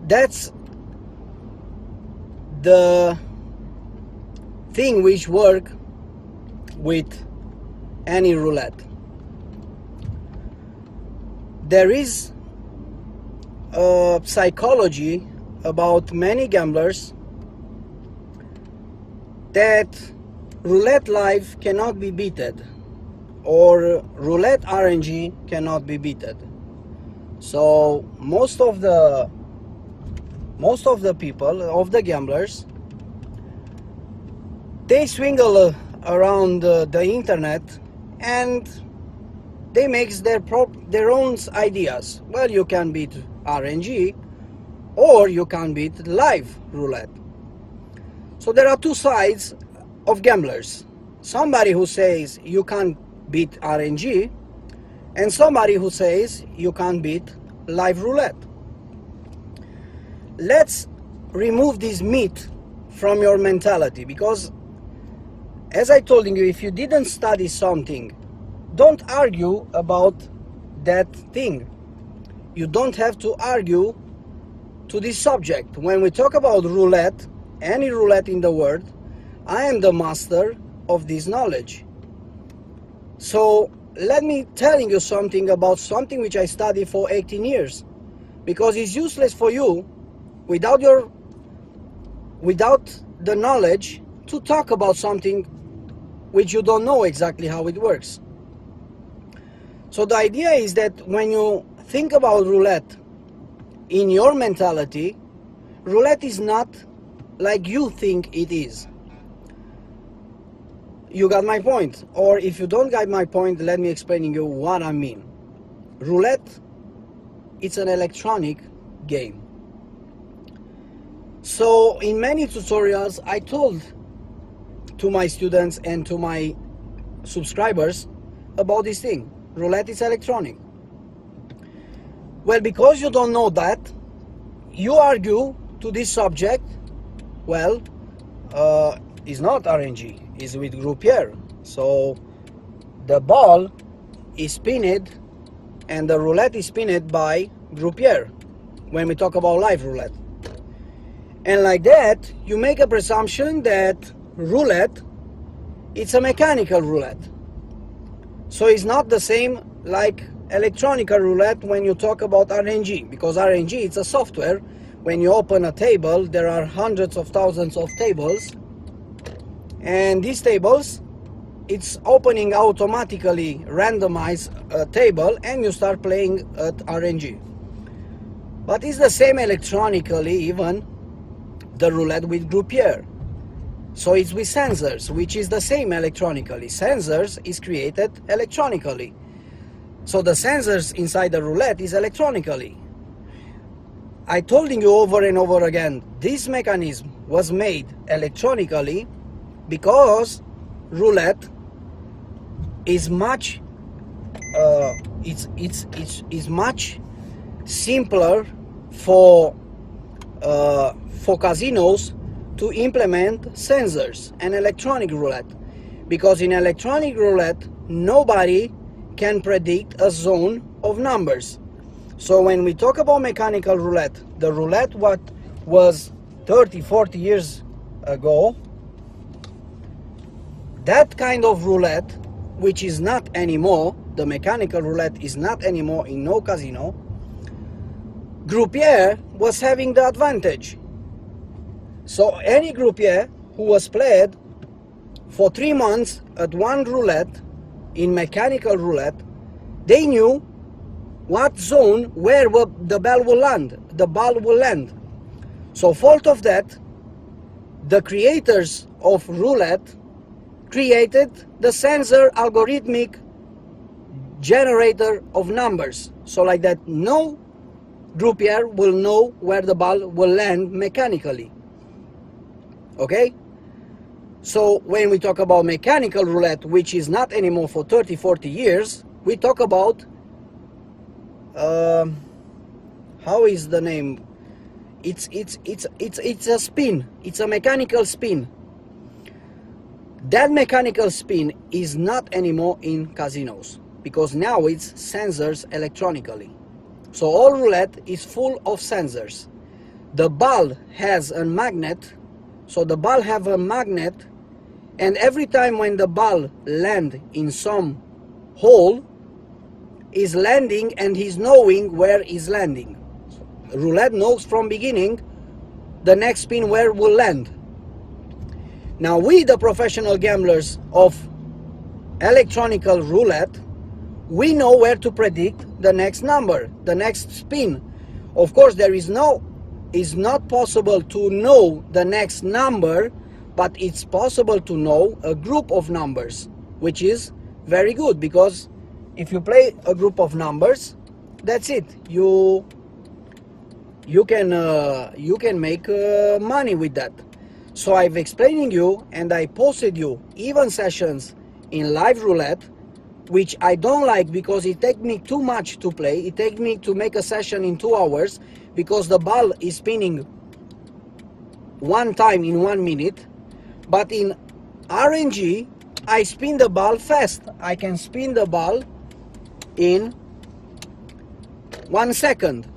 That's the thing which work with any roulette. There is a psychology about many gamblers that roulette live cannot be beaten, or roulette RNG cannot be beaten. So most of the people, of the gamblers, they swingle around the internet and they make their own ideas. Well, you can beat RNG or you can beat live roulette. So there are two sides of gamblers. Somebody who says you can't beat RNG, and somebody who says you can't beat live roulette. Let's remove this myth from your mentality, because as I told you, if you didn't study something, don't argue about that thing. You don't have to argue to this subject. When we talk about roulette, any roulette in the world, I am the master of this knowledge. So let me telling you something about something which I studied for 18 years, because it's useless for you without the knowledge to talk about something which you don't know exactly how it works. So the idea is that when you think about roulette in your mentality, roulette is not like you think it is. You got my point? Or if you don't get my point, let me explain you what I mean. Roulette, it's an electronic game. So in many tutorials I told to my students and to my subscribers about this thing. Roulette is electronic. Well, because you don't know that, you argue to this subject, well, it's not RNG, it's with groupier. So the ball is spinned and the roulette is spinned by groupier when we talk about live roulette. And like that, you make a presumption that roulette, it's a mechanical roulette. So it's not the same like electronic roulette when you talk about RNG, because RNG, it's a software. When you open a table, there are hundreds of thousands of tables, and these tables, it's opening automatically randomize a table and you start playing at RNG. But it's the same electronically, even the roulette with groupier. So it's with sensors, which is the same electronically. Sensors is created electronically. So the sensors inside the roulette is electronically. I told you over and over again, this mechanism was made electronically because roulette is much it's much simpler for casinos to implement sensors and electronic roulette, because in electronic roulette nobody can predict a zone of numbers. So when we talk about mechanical roulette, the roulette what was 30-40 years ago, that kind of roulette, which is not anymore, the mechanical roulette is not anymore in no casino, groupier was having the advantage. So any groupier who was played for 3 months at one roulette, in mechanical roulette, they knew what zone, where the ball will land. So fault of that, the creators of roulette created the sensor algorithmic generator of numbers. So like that, no groupier will know where the ball will land mechanically. Okay? So when we talk about mechanical roulette, which is not anymore for 30-40 years, we talk about how is the name? It's a spin. It's a mechanical spin. That mechanical spin is not anymore in casinos, because now it's sensors electronically. So all roulette is full of sensors. the ball has a magnet, so the ball have a magnet, and every time when the ball land in some hole, is landing and he's knowing where is landing. Roulette knows from beginning the next spin where will land. Now we, the professional gamblers of electronical roulette, we know where to predict the next number, the next spin. Of course, it's not possible to know the next number, but it's possible to know a group of numbers, which is very good, because if you play a group of numbers, that's it. You can make money with that. So I've explaining you, and I posted you even sessions in live roulette, which I don't like because it takes me too much to play. It takes me to make a session in 2 hours because the ball is spinning one time in 1 minute. But in RNG, I spin the ball fast. I can spin the ball in 1 second.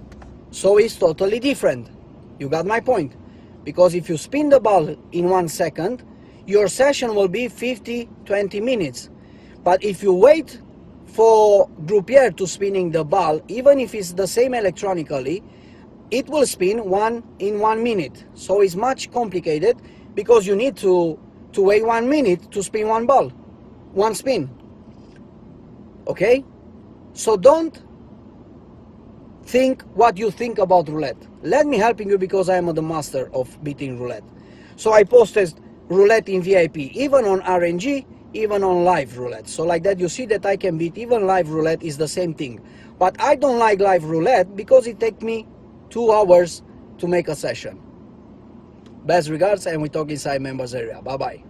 So it's totally different. You got my point? Because if you spin the ball in 1 second, your session will be 20 minutes. But if you wait for groupier to spinning the ball, even if it's the same electronically, it will spin in 1 minute. So it's much complicated because you need to wait 1 minute to spin one ball, one spin. Okay? So don't think what you think about roulette. Let me helping you, because I am the master of beating roulette. So I posted roulette in VIP, even on RNG, even on live roulette. So like that you see that I can beat even live roulette is the same thing. But I don't like live roulette because it takes me 2 hours to make a session. Best regards, and we talk inside members area. Bye bye.